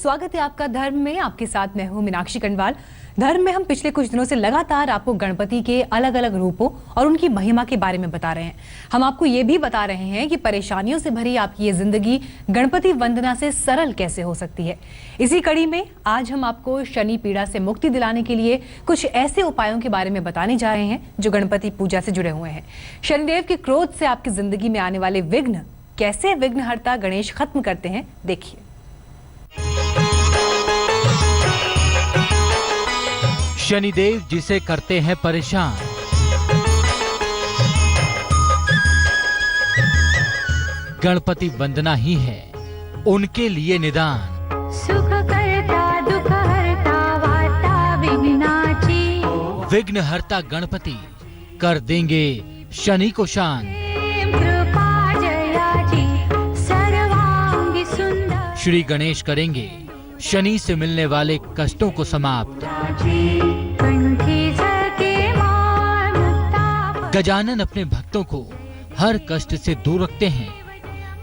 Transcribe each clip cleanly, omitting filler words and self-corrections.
स्वागत है आपका धर्म में। आपके साथ मैं हूं मीनाक्षी कंडवाल। धर्म में हम पिछले कुछ दिनों से लगातार आपको गणपति के अलग अलग रूपों और उनकी महिमा के बारे में बता रहे हैं। हम आपको ये भी बता रहे हैं कि परेशानियों से भरी आपकी ये जिंदगी गणपति वंदना से सरल कैसे हो सकती है। इसी कड़ी में आज हम आपको शनि पीड़ा से मुक्ति दिलाने के लिए कुछ ऐसे उपायों के बारे में बताने जा रहे हैं जो गणपति पूजा से जुड़े हुए हैं। शनिदेव के क्रोध से आपकी जिंदगी में आने वाले विघ्न कैसे विघ्नहर्ता गणेश खत्म करते हैं, देखिए। शनिदेव जिसे करते हैं परेशान, गणपति वंदना ही है उनके लिए निदान। सुख करता दुख हरता वार्ता विघ्नाची, विघ्नहर्ता गणपति कर देंगे शनि को शांत। कृपा जयाची सर्वांगी सुंदर, श्री गणेश करेंगे शनि से मिलने वाले कष्टों को समाप्त। कंठी सके मार मुक्ता, गजानन अपने भक्तों को हर कष्ट से दूर रखते हैं,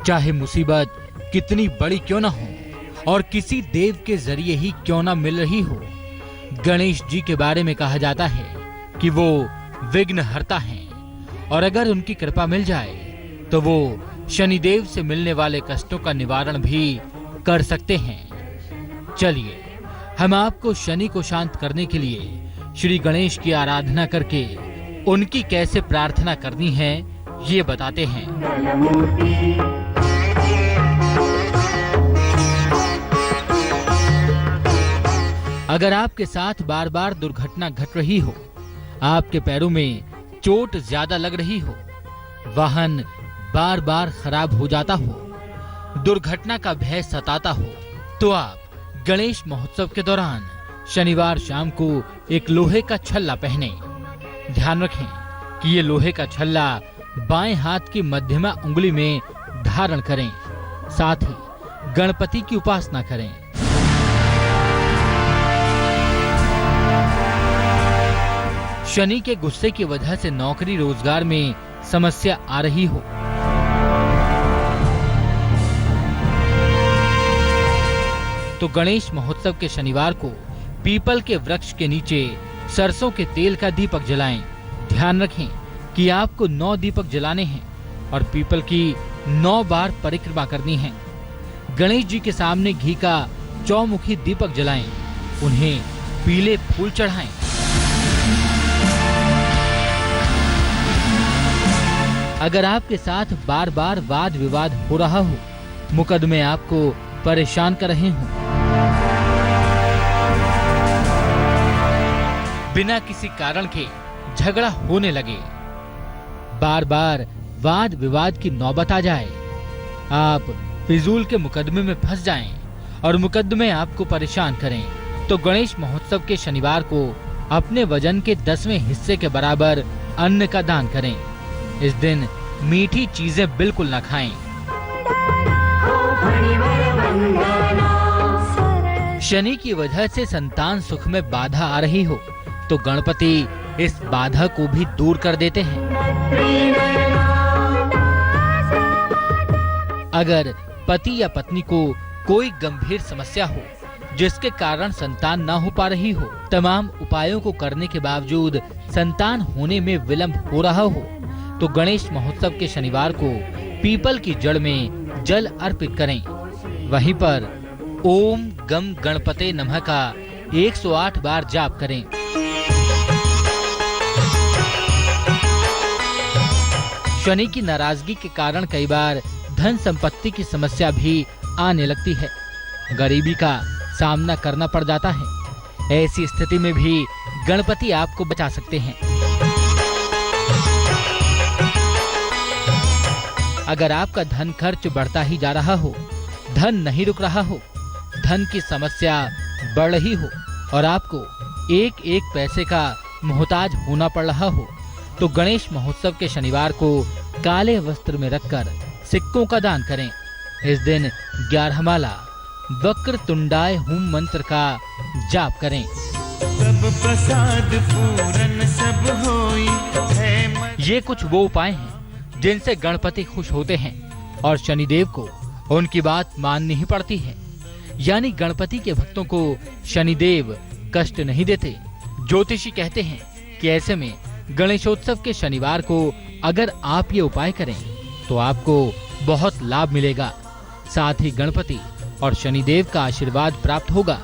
चाहे मुसीबत कितनी बड़ी क्यों ना हो और किसी देव के जरिए ही क्यों ना मिल रही हो। गणेश जी के बारे में कहा जाता है कि वो विघ्नहर्ता हैं और अगर उनकी कृपा मिल जाए तो वो शनिदेव से मिलने वाले कष्टों का निवारण भी कर सकते हैं। चलिए हम आपको शनि को शांत करने के लिए श्री गणेश की आराधना करके उनकी कैसे प्रार्थना करनी है ये बताते हैं। अगर आपके साथ बार बार दुर्घटना घट रही हो, आपके पैरों में चोट ज्यादा लग रही हो, वाहन बार बार खराब हो जाता हो, दुर्घटना का भय सताता हो, तो आप गणेश महोत्सव के दौरान शनिवार शाम को एक लोहे का छल्ला पहने। ध्यान रखें कि ये लोहे का छल्ला बाएं हाथ की मध्यमा उंगली में धारण करें, साथ ही गणपति की उपासना करें। शनि के गुस्से की वजह से नौकरी रोजगार में समस्या आ रही हो, तो गणेश महोत्सव के शनिवार को पीपल के वृक्ष के नीचे सरसों के तेल का दीपक जलाएं। ध्यान रखें कि आपको 9 दीपक जलाने हैं और पीपल की 9 बार परिक्रमा करनी है। गणेश जी के सामने घी का चौमुखी दीपक जलाएं, उन्हें पीले फूल चढ़ाएं। अगर आपके साथ बार बार वाद विवाद हो रहा हो, मुकदमे आपको परेशान कर रहे हों, बिना किसी कारण के झगड़ा होने लगे, बार बार वाद विवाद की नौबत आ जाए, आप फिजूल के मुकदमे में फंस जाएं और मुकदमे आपको परेशान करें, तो गणेश महोत्सव के शनिवार को अपने वजन के 10वें हिस्से के बराबर अन्न का दान करें। इस दिन मीठी चीजें बिल्कुल न खाएं। शनि की वजह से संतान सुख में बाधा आ रही हो तो गणपति इस बाधा को भी दूर कर देते हैं। अगर पति या पत्नी को कोई गंभीर समस्या हो जिसके कारण संतान न हो पा रही हो, तमाम उपायों को करने के बावजूद संतान होने में विलंब हो रहा हो, तो गणेश महोत्सव के शनिवार को पीपल की जड़ में जल अर्पित करें। वहीं पर ओम गम गणपते नमः का 108 बार जाप करें। शनि की नाराजगी के कारण कई बार धन संपत्ति की समस्या भी आने लगती है, गरीबी का सामना करना पड़ जाता है। ऐसी स्थिति में भी गणपति आपको बचा सकते हैं। अगर आपका धन खर्च बढ़ता ही जा रहा हो, धन नहीं रुक रहा हो, धन की समस्या बढ़ रही हो और आपको एक एक पैसे का मोहताज होना पड़ रहा हो, तो गणेश महोत्सव के शनिवार को काले वस्त्र में रखकर सिक्कों का दान करें। इस दिन 11 माला वक्र तुंडाय हुम मंत्र का जाप करें। सब प्रसाद पूरन सब होई। ये कुछ वो उपाय हैं जिनसे गणपति खुश होते हैं और शनिदेव को उनकी बात माननी ही पड़ती है। यानी गणपति के भक्तों को शनिदेव कष्ट नहीं देते। ज्योतिषी कहते हैं कि ऐसे में गणेशोत्सव के शनिवार को अगर आप ये उपाय करें तो आपको बहुत लाभ मिलेगा। साथ ही गणपति और शनिदेव का आशीर्वाद प्राप्त होगा।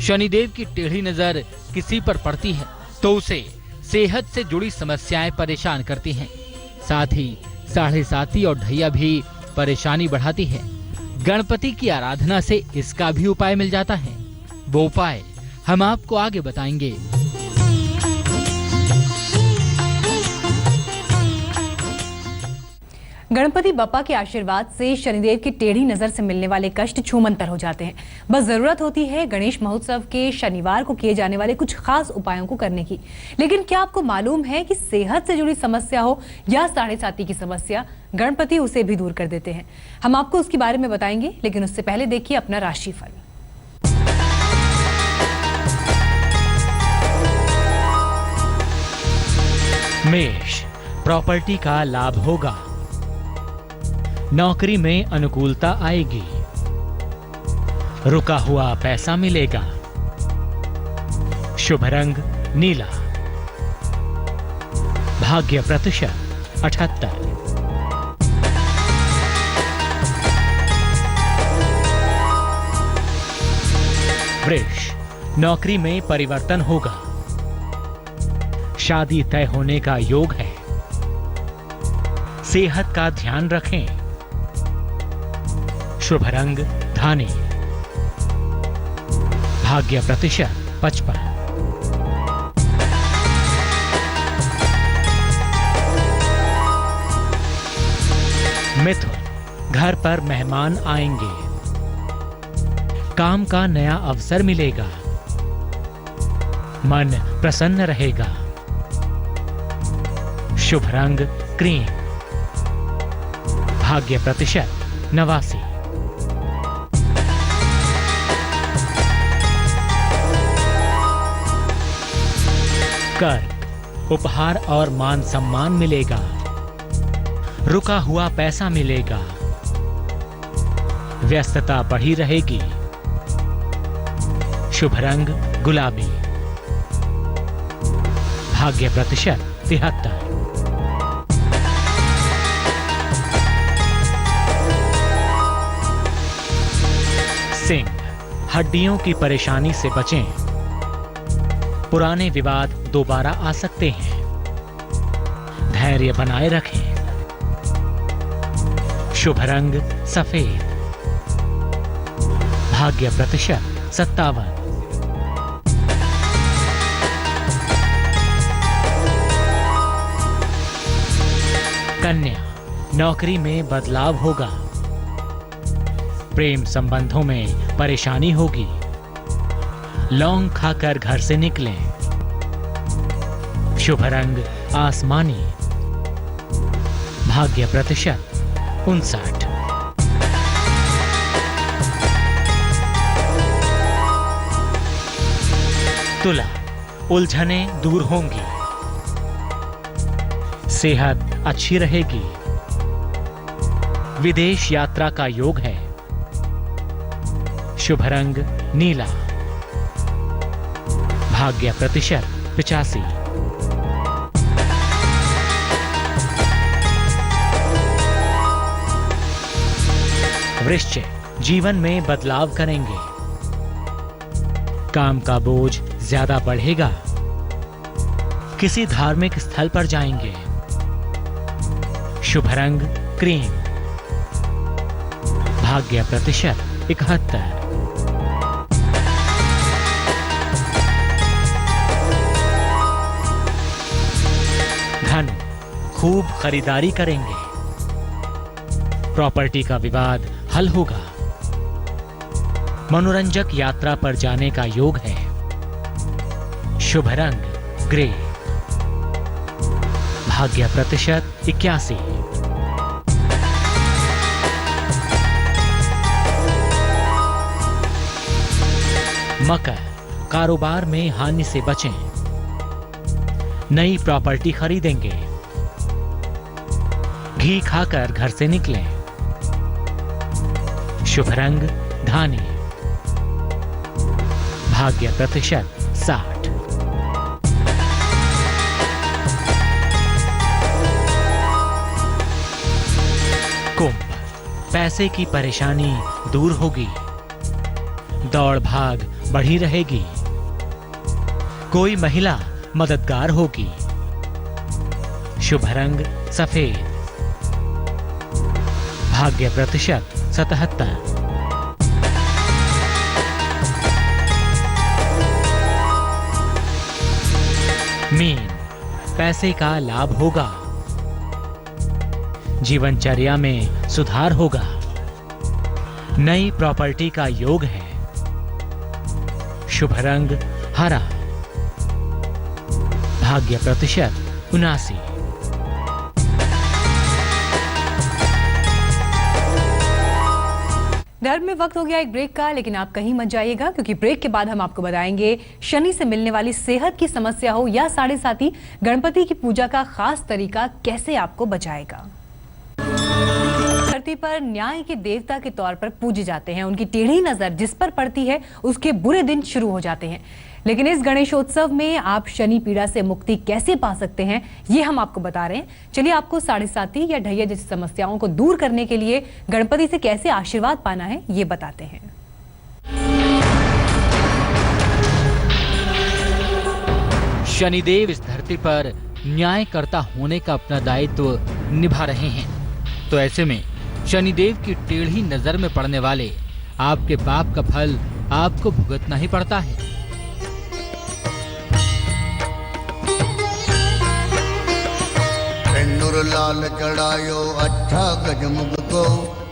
शनिदेव की टेढ़ी नजर किसी पर पड़ती है तो उसे सेहत से जुड़ी समस्याएं परेशान करती हैं। साथ ही 7.5 और ढैया भी परेशानी बढ़ाती है। गणपति की आराधना से इसका भी उपाय मिल जाता है। वो उपाय हम आपको आगे बताएंगे। गणपति बप्पा के आशीर्वाद से शनिदेव की टेढ़ी नजर से मिलने वाले कष्ट छूमंतर हो जाते हैं। बस जरूरत होती है गणेश महोत्सव के शनिवार को किए जाने वाले कुछ खास उपायों को करने की। लेकिन क्या आपको मालूम है कि सेहत से जुड़ी समस्या हो या 7.5 की समस्या, गणपति उसे भी दूर कर देते हैं। हम आपको उसके बारे में बताएंगे, लेकिन उससे पहले देखिए अपना राशिफल। मेष, प्रॉपर्टी का लाभ होगा। नौकरी में अनुकूलता आएगी। रुका हुआ पैसा मिलेगा। शुभ रंग नीला। भाग्य प्रतिशत 78। वृष, नौकरी में परिवर्तन होगा। शादी तय होने का योग है। सेहत का ध्यान रखें। शुभ रंग धानी। भाग्य प्रतिशत 55। मिथुन, घर पर मेहमान आएंगे। काम का नया अवसर मिलेगा। मन प्रसन्न रहेगा। शुभ रंग क्रीम। भाग्य प्रतिशत 89। कर्क, उपहार और मान सम्मान मिलेगा। रुका हुआ पैसा मिलेगा। व्यस्तता बढ़ी रहेगी। शुभ रंग गुलाबी। भाग्य प्रतिशत 73। सिंह, हड्डियों की परेशानी से बचें। पुराने विवाद दोबारा आ सकते हैं। धैर्य बनाए रखें। शुभ रंग सफेद। भाग्य प्रतिशत 57। कन्या, नौकरी में बदलाव होगा। प्रेम संबंधों में परेशानी होगी। लौंग खाकर घर से निकलें। शुभ रंग आसमानी। भाग्य प्रतिशत 59। तुला, उलझने दूर होंगी। सेहत अच्छी रहेगी। विदेश यात्रा का योग है। शुभ रंग नीला। भाग्य प्रतिशत 85। वृश्चिक, जीवन में बदलाव करेंगे। काम का बोझ ज्यादा बढ़ेगा। किसी धार्मिक स्थल पर जाएंगे। शुभ रंग क्रीम। भाग्य प्रतिशत 71। धनु, खूब खरीदारी करेंगे। प्रॉपर्टी का विवाद हल होगा। मनोरंजक यात्रा पर जाने का योग है। शुभ रंग ग्रे। भाग्य प्रतिशत 81। मकर, कारोबार में हानि से बचें। नई प्रॉपर्टी खरीदेंगे। घी खाकर घर से निकलें। शुभ रंग धानी। भाग्य प्रतिशत 60। कुंभ, पैसे की परेशानी दूर होगी, दौड़ भाग बढ़ी रहेगी, कोई महिला मददगार होगी, शुभ रंग सफेद, भाग्य प्रतिशत 77। मीन, पैसे का लाभ होगा, जीवनचर्या में सुधार होगा, नई प्रॉपर्टी का योग है, शुभ रंग हरा, भाग्य प्रतिशत 79। धर्म में वक्त हो गया एक ब्रेक का, लेकिन आप कहीं मत जाइएगा क्योंकि ब्रेक के बाद हम आपको बताएंगे शनि से मिलने वाली सेहत की समस्या हो या साढ़े साथी, गणपति की पूजा का खास तरीका कैसे आपको बचाएगा। धरती पर न्याय के देवता के तौर पर पूजे जाते हैं। उनकी टेढ़ी नजर जिस पर पड़ती है उसके बुरे दिन शुरू हो जाते हैं। लेकिन इस गणेशोत्सव में आप शनि पीड़ा से मुक्ति कैसे पा सकते हैं, ये हम आपको बता रहे हैं। चलिए आपको साढ़े साथी या ढैया जैसी समस्याओं को दूर करने के लिए गणपति से कैसे आशीर्वाद पाना है, ये बताते हैं। शनिदेव इस धरती पर न्यायकर्ता होने का अपना दायित्व निभा रहे हैं, तो ऐसे में शनिदेव की टेढ़ी नजर में पड़ने वाले आपके पाप का फल आपको भुगतना ही पड़ता है। लाल चढ़ायो अच्छा गजमुग को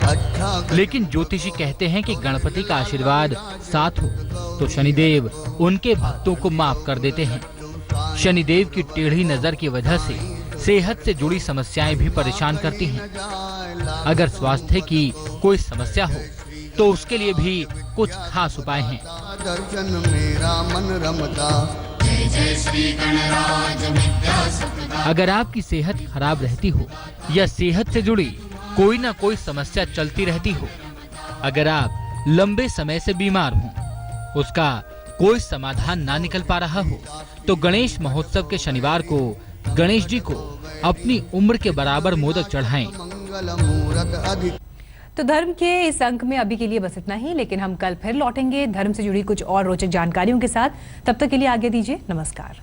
अच्छा। लेकिन ज्योतिषी कहते हैं कि गणपति का आशीर्वाद साथ हो तो शनिदेव उनके भक्तों को माफ कर देते हैं। शनिदेव की टेढ़ी नजर की वजह से सेहत से जुड़ी समस्याएं भी परेशान करती हैं। अगर स्वास्थ्य की कोई समस्या हो तो उसके लिए भी कुछ खास उपाय हैं। दर्शन मेरा मन रमता। अगर आपकी सेहत खराब रहती हो या सेहत से जुड़ी कोई ना कोई समस्या चलती रहती हो, अगर आप लंबे समय से बीमार हो, उसका कोई समाधान ना निकल पा रहा हो, तो गणेश महोत्सव के शनिवार को गणेश जी को अपनी उम्र के बराबर मोदक चढ़ाएं। तो धर्म के इस अंक में अभी के लिए बस इतना ही, लेकिन हम कल फिर लौटेंगे धर्म से जुड़ी कुछ और रोचक जानकारियों के साथ। तब तक के लिए आज्ञा दीजिए, नमस्कार।